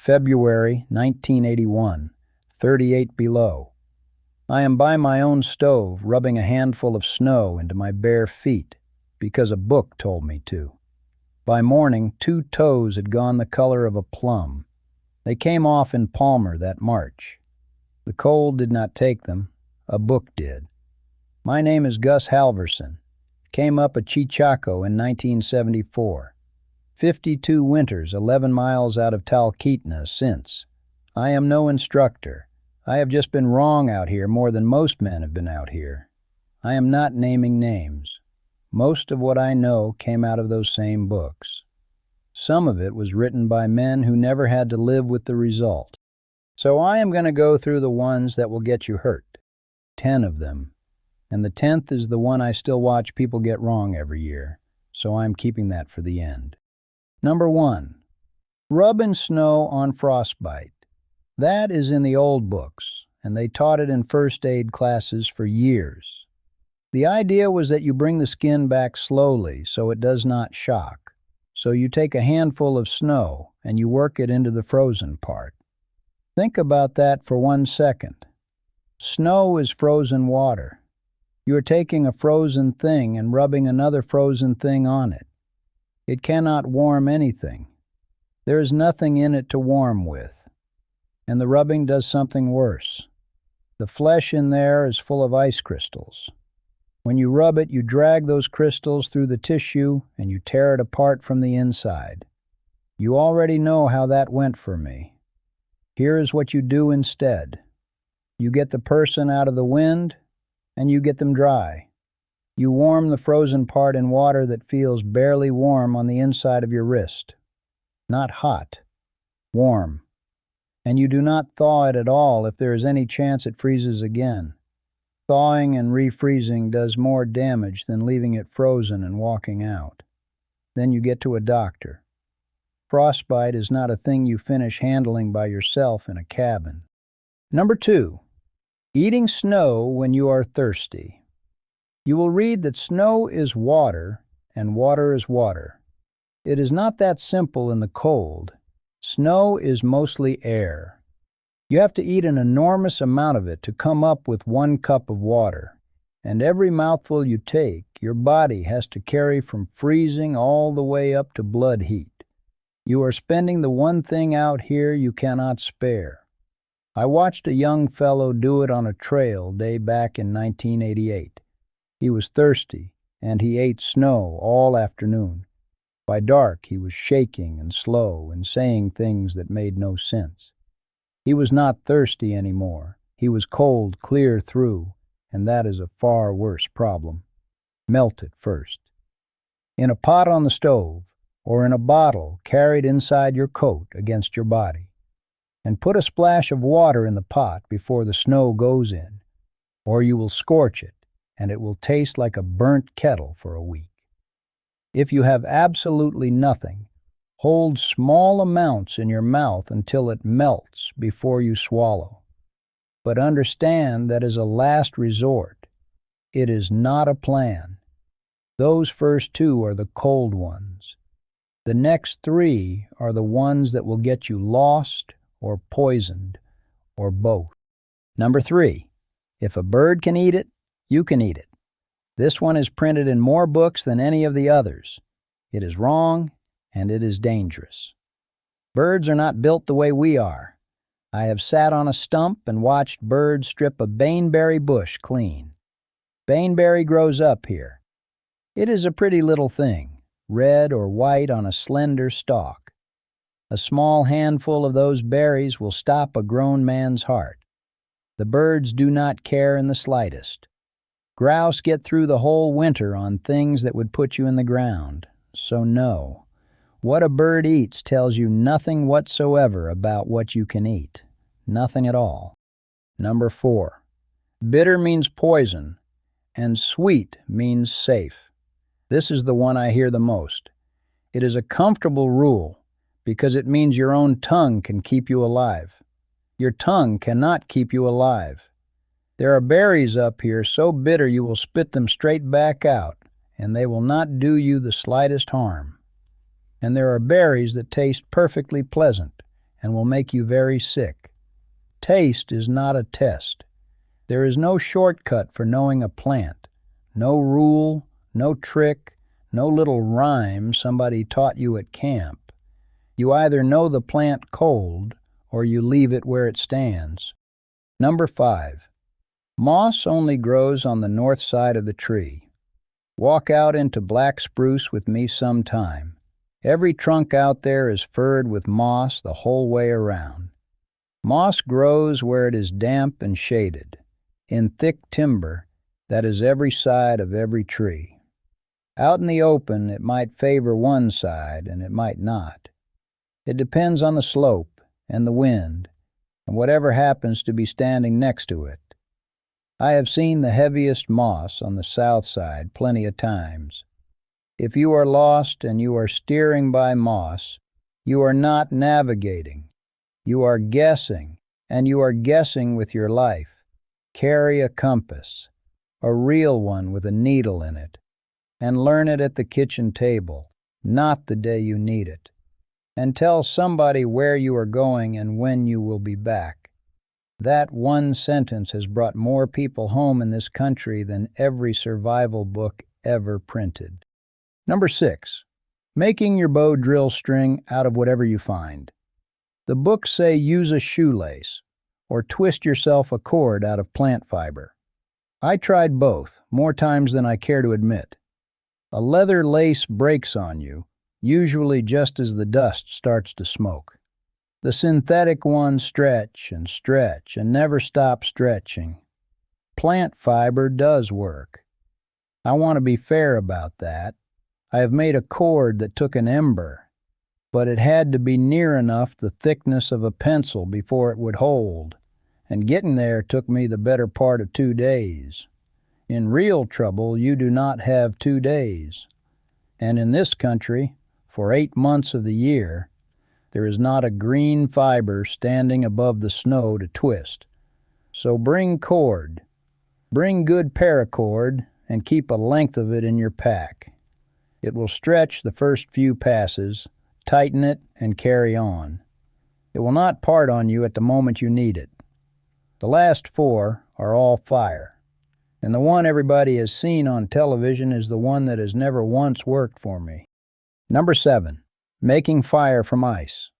February 1981, 38 below. I am by my own stove, rubbing a handful of snow into my bare feet, because a book told me to. By morning, 2 toes had gone the color of a plum. They came off in Palmer that March. The cold did not take them, a book did. My name is Gus Halvorsen. Came up at Chichaco in 1974. 52 winters, 11 miles out of Talkeetna since. I am no instructor. I have just been wrong out here more than most men have been out here. I am not naming names. Most of what I know came out of those same books. Some of it was written by men who never had to live with the result. So I am going to go through the ones that will get you hurt. 10 of them. And the 10th is the one I still watch people get wrong every year, so I'm keeping that for the end. Number 1. Rub in snow on frostbite. That is in the old books, and they taught it in first aid classes for years. The idea was that you bring the skin back slowly so it does not shock. So you take a handful of snow and you work it into the frozen part. Think about that for 1 second. Snow is frozen water. You are taking a frozen thing and rubbing another frozen thing on it. It cannot warm anything. There is nothing in it to warm with. And the rubbing does something worse. The flesh in there is full of ice crystals. When you rub it, you drag those crystals through the tissue and you tear it apart from the inside. You already know how that went for me. Here is what you do instead. You get the person out of the wind and you get them dry. You warm the frozen part in water that feels barely warm on the inside of your wrist. Not hot, warm. And you do not thaw it at all if there is any chance it freezes again. Thawing and refreezing does more damage than leaving it frozen and walking out. Then you get to a doctor. Frostbite is not a thing you finish handling by yourself in a cabin. Number 2. Eating snow when you are thirsty. You will read that snow is water and water is water. It is not that simple in the cold. Snow is mostly air. You have to eat an enormous amount of it to come up with 1 cup of water. And every mouthful you take, your body has to carry from freezing all the way up to blood heat. You are spending the one thing out here you cannot spare. I watched a young fellow do it on a trail day back in 1988. He was thirsty, and he ate snow all afternoon. By dark, he was shaking and slow and saying things that made no sense. He was not thirsty anymore. He was cold clear through, and that is a far worse problem. Melt it first. In a pot on the stove, or in a bottle carried inside your coat against your body. And put a splash of water in the pot before the snow goes in, or you will scorch it, and it will taste like a burnt kettle for a week. If you have absolutely nothing, hold small amounts in your mouth until it melts before you swallow. But understand that is a last resort. It is not a plan. Those first 2 are the cold ones. The next 3 are the ones that will get you lost or poisoned or both. Number 3. If a bird can eat it, you can eat it. This one is printed in more books than any of the others. It is wrong, and it is dangerous. Birds are not built the way we are. I have sat on a stump and watched birds strip a baneberry bush clean. Baneberry grows up here. It is a pretty little thing, red or white on a slender stalk. A small handful of those berries will stop a grown man's heart. The birds do not care in the slightest. Grouse get through the whole winter on things that would put you in the ground. So no, what a bird eats tells you nothing whatsoever about what you can eat. Nothing at all. Number 4. Bitter means poison, and sweet means safe. This is the one I hear the most. It is a comfortable rule because it means your own tongue can keep you alive. Your tongue cannot keep you alive. There are berries up here so bitter you will spit them straight back out, and they will not do you the slightest harm. And there are berries that taste perfectly pleasant, and will make you very sick. Taste is not a test. There is no shortcut for knowing a plant. No rule, no trick, no little rhyme somebody taught you at camp. You either know the plant cold, or you leave it where it stands. Number 5. Moss only grows on the north side of the tree. Walk out into black spruce with me sometime. Every trunk out there is furred with moss the whole way around. Moss grows where it is damp and shaded, in thick timber that is every side of every tree. Out in the open, it might favor one side and it might not. It depends on the slope and the wind and whatever happens to be standing next to it. I have seen the heaviest moss on the south side plenty of times. If you are lost and you are steering by moss, you are not navigating. You are guessing, and you are guessing with your life. Carry a compass, a real one with a needle in it, and learn it at the kitchen table, not the day you need it. And tell somebody where you are going and when you will be back. That one sentence has brought more people home in this country than every survival book ever printed. Number 6. Making your bow drill string out of whatever you find. The books say use a shoelace, or twist yourself a cord out of plant fiber. I tried both, more times than I care to admit. A leather lace breaks on you, usually just as the dust starts to smoke. The synthetic ones stretch and never stop stretching. Plant fiber does work. I want to be fair about that. I have made a cord that took an ember, but it had to be near enough the thickness of a pencil before it would hold, and getting there took me the better part of 2 days. In real trouble, you do not have 2 days. And in this country, for 8 months of the year, there is not a green fiber standing above the snow to twist. So bring cord. Bring good paracord and keep a length of it in your pack. It will stretch the first few passes, tighten it, and carry on. It will not part on you at the moment you need it. The last 4 are all fire, and the one everybody has seen on television is the one that has never once worked for me. Number 7. Making fire from ice.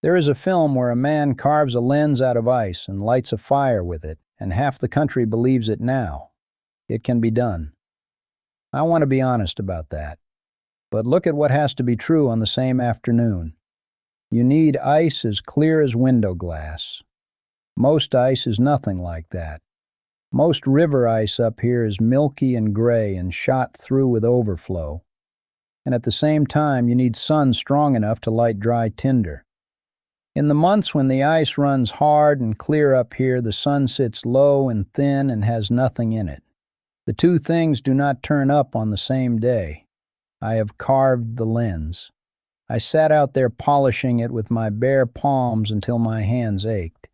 There is a film where a man carves a lens out of ice and lights a fire with it, and half the country believes it now. It can be done. I want to be honest about that. But look at what has to be true on the same afternoon. You need ice as clear as window glass. Most ice is nothing like that. Most river ice up here is milky and gray and shot through with overflow. And at the same time, you need sun strong enough to light dry tinder. In the months when the ice runs hard and clear up here, the sun sits low and thin and has nothing in it. The two things do not turn up on the same day. I have carved the lens. I sat out there polishing it with my bare palms until my hands ached.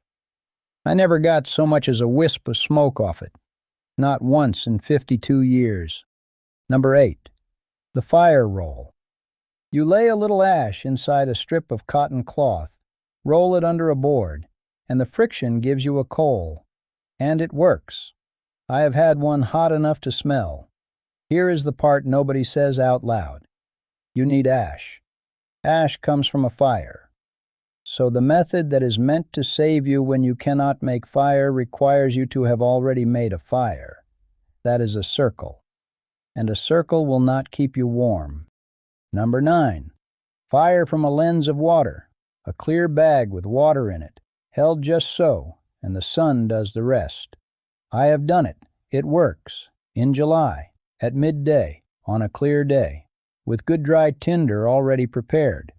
I never got so much as a wisp of smoke off it. Not once in 52 years. Number 8. The fire roll. You lay a little ash inside a strip of cotton cloth, roll it under a board, and the friction gives you a coal. And it works. I have had one hot enough to smell. Here is the part nobody says out loud. You need ash. Ash comes from a fire. So the method that is meant to save you when you cannot make fire requires you to have already made a fire. That is a circle. And a circle will not keep you warm. Number 9. Fire from a lens of water. A clear bag with water in it, held just so, and the sun does the rest. I have done it. It works. In July, at midday, on a clear day, with good dry tinder already prepared.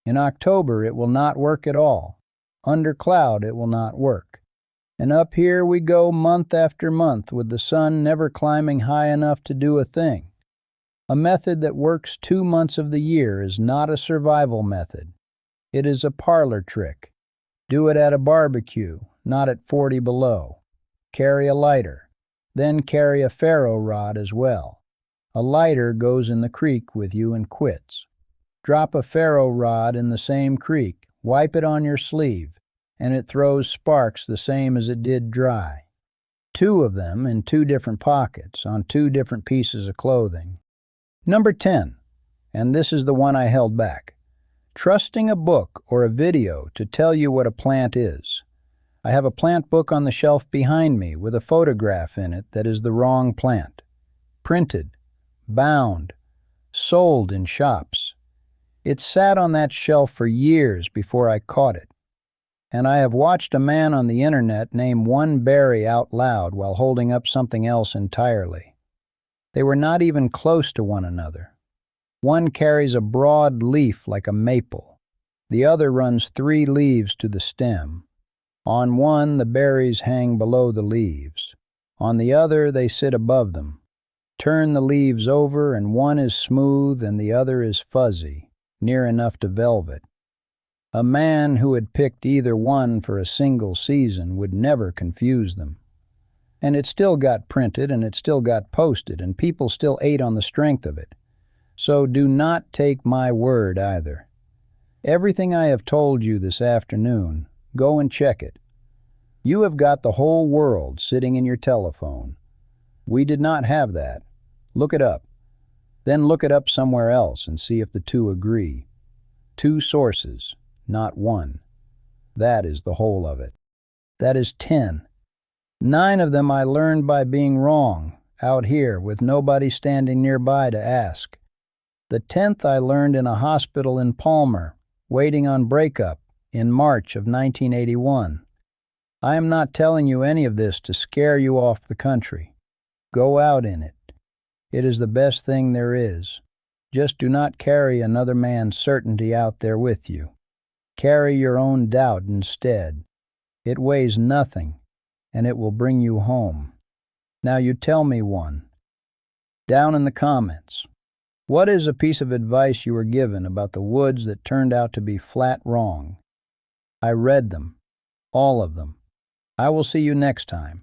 In October, it will not work at all. Under cloud, it will not work. And up here we go month after month with the sun never climbing high enough to do a thing. A method that works 2 months of the year is not a survival method. It is a parlor trick. Do it at a barbecue, not at 40 below. Carry a lighter. Then carry a ferro rod as well. A lighter goes in the creek with you and quits. Drop a ferro rod in the same creek wipe it on your sleeve, and it throws sparks the same as it did dry. 2 of them in 2 different pockets on 2 different pieces of clothing. Number 10, and this is the one I held back. Trusting a book or a video to tell you what a plant is. I have a plant book on the shelf behind me with a photograph in it that is the wrong plant. Printed, bound, sold in shops. It sat on that shelf for years before I caught it. And I have watched a man on the internet name one berry out loud while holding up something else entirely. They were not even close to one another. One carries a broad leaf like a maple. The other runs 3 leaves to the stem. On one, the berries hang below the leaves. On the other, they sit above them. Turn the leaves over, and one is smooth and the other is fuzzy, near enough to velvet. A man who had picked either one for a single season would never confuse them. And it still got printed, and it still got posted, and people still ate on the strength of it. So do not take my word either. Everything I have told you this afternoon, go and check it. You have got the whole world sitting in your telephone. We did not have that. Look it up. Then look it up somewhere else and see if the 2 agree. 2 sources, not 1. That is the whole of it. That is 10. 9 of them I learned by being wrong, out here, with nobody standing nearby to ask. The 10th I learned in a hospital in Palmer, waiting on breakup, in March of 1981. I am not telling you any of this to scare you off the country. Go out in it. It is the best thing there is. Just do not carry another man's certainty out there with you. Carry your own doubt instead. It weighs nothing, and it will bring you home. Now you tell me one. Down in the comments. What is a piece of advice you were given about the woods that turned out to be flat wrong? I read them. All of them. I will see you next time.